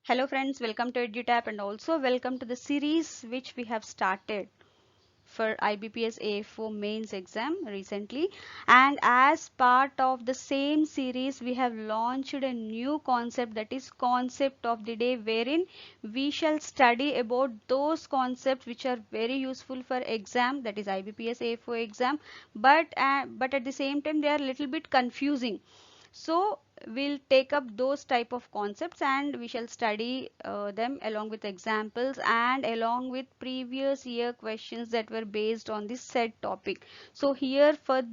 Hello friends, welcome to EduTap and also welcome to the series which we have started for IBPS A4 mains exam recently, and as part of the same series we have launched a new concept, that is concept of the day, wherein we shall study about those concepts which are very useful for exam, that is IBPS A4 exam, but at the same time they are a little bit confusing. So we'll take up those type of concepts and we shall study them along with examples and along with previous year questions that were based on this said topic. So here for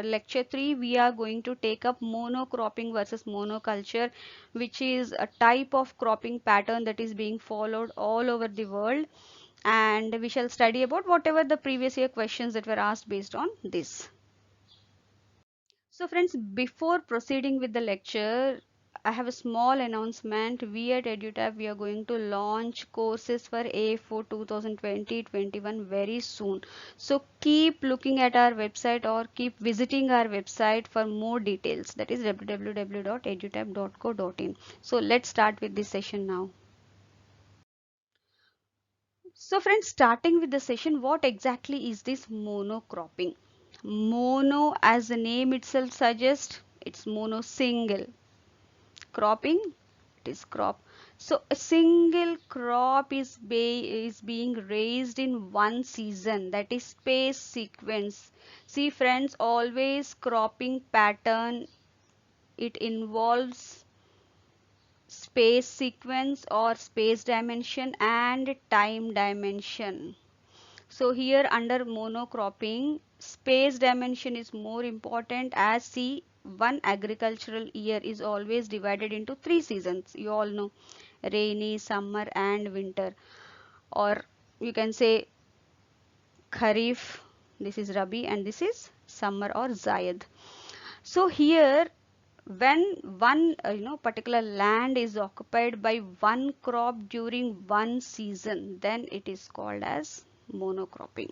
lecture 3 we are going to take up monocropping versus monoculture, which is a type of cropping pattern that is being followed all over the world, and we shall study about whatever the previous year questions that were asked based on this. So friends, before proceeding with the lecture, I have a small announcement. We at EduTap, we are going to launch courses for A4 2020-21 very soon. So keep looking at our website or keep visiting our website for more details. That is www.edutap.co.in. So let's start with this session now. So friends, starting with the session, what exactly is this monocropping? Mono, as the name itself suggests, it's mono, single. Cropping, it is crop. So a single crop is being raised in one season, that is space sequence. See friends, always cropping pattern, it involves space sequence or space dimension and time dimension. So here under monocropping, space dimension is more important, as see one agricultural year is always divided into 3 seasons. You all know, rainy, summer and winter, or you can say Kharif, this is Rabi, and this is summer or Zayed. So here when one particular land is occupied by one crop during one season, then it is called as monocropping.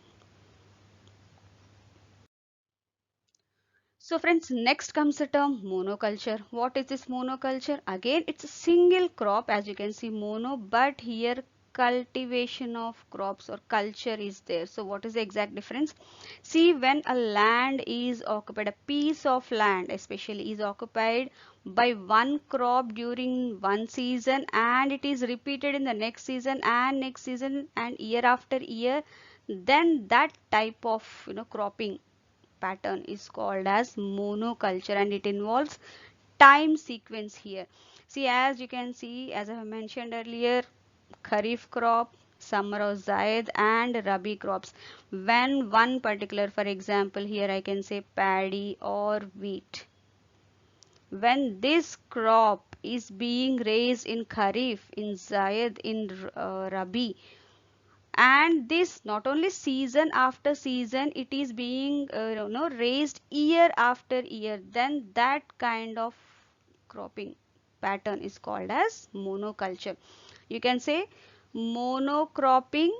So friends, next comes the term monoculture. What is this monoculture? Again, it's a single crop, as you can see mono, but here cultivation of crops or culture is there. So what is the exact difference? See, when a land is occupied, a piece of land especially is occupied by one crop during one season, and it is repeated in the next season and next season and year after year, then that type of cropping pattern is called as monoculture, and it involves time sequence here. See, as you can see, as I have mentioned earlier, Kharif crop, summer or Zaid and Rabi crops. When one particular, for example, here I can say paddy or wheat. When this crop is being raised in Kharif, in Zaid, in Rabi, and this not only season after season, it is being raised year after year, then that kind of cropping pattern is called as monoculture. You can say monocropping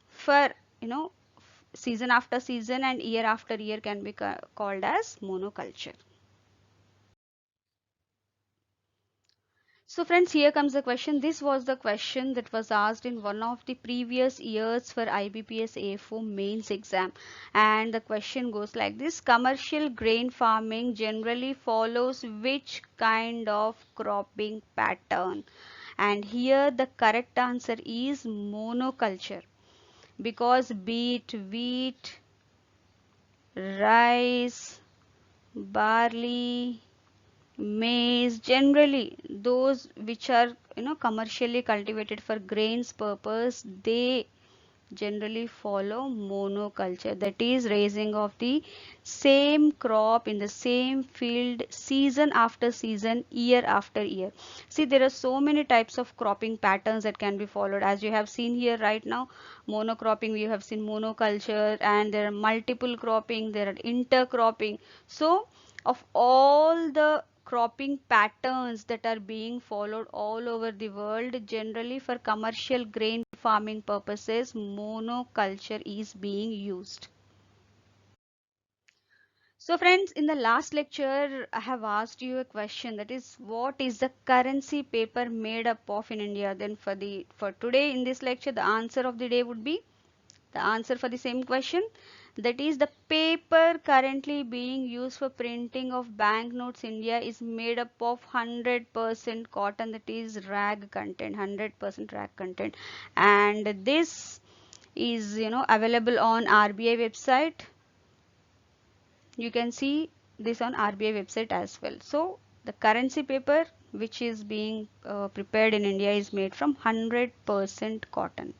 for season after season and year after year can be called as monoculture. So friends, here comes the question. This was the question that was asked in one of the previous years for IBPS A4 mains exam. And the question goes like this: commercial grain farming generally follows which kind of cropping pattern? And here the correct answer is monoculture, because beet, wheat, rice, barley, maize, generally those which are commercially cultivated for grains purpose, they generally follow monoculture, that is raising of the same crop in the same field season after season, year after year. See, there are so many types of cropping patterns that can be followed, as you have seen here right now. Monocropping, we have seen monoculture, and there are multiple cropping, there are intercropping. So of all the cropping patterns that are being followed all over the world, generally for commercial grain farming purposes, monoculture is being used. So friends, in the last lecture, I have asked you a question, that is, what is the currency paper made up of in India? Then for today in this lecture, the answer of the day would be the answer for the same question. That is, the paper currently being used for printing of banknotes India is made up of 100% cotton, that is rag content, 100% rag content. And this is available on RBI website. You can see this on RBI website as well. So the currency paper which is being prepared in India is made from 100% cotton.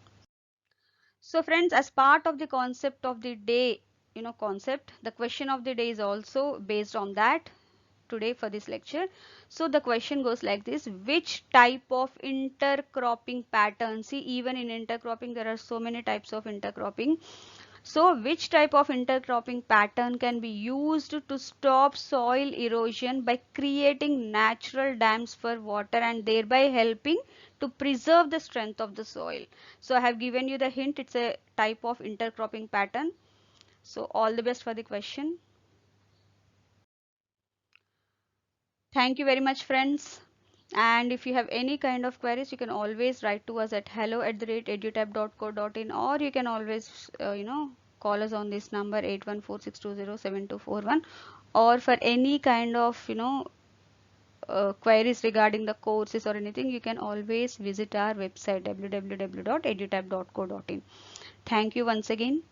So friends, as part of the concept of the day, the question of the day is also based on that today for this lecture. So the question goes like this: which type of intercropping pattern? See, even in intercropping there are so many types of intercropping. So which type of intercropping pattern can be used to stop soil erosion by creating natural dams for water and thereby helping to preserve the strength of the soil? So I have given you the hint, it's a type of intercropping pattern. So all the best for the question. Thank you very much, friends. And if you have any kind of queries, you can always write to us at hello@edutab.co.in, or you can always, call us on this number 8146207241. Or for any kind of, queries regarding the courses or anything, you can always visit our website www.edutab.co.in. Thank you once again.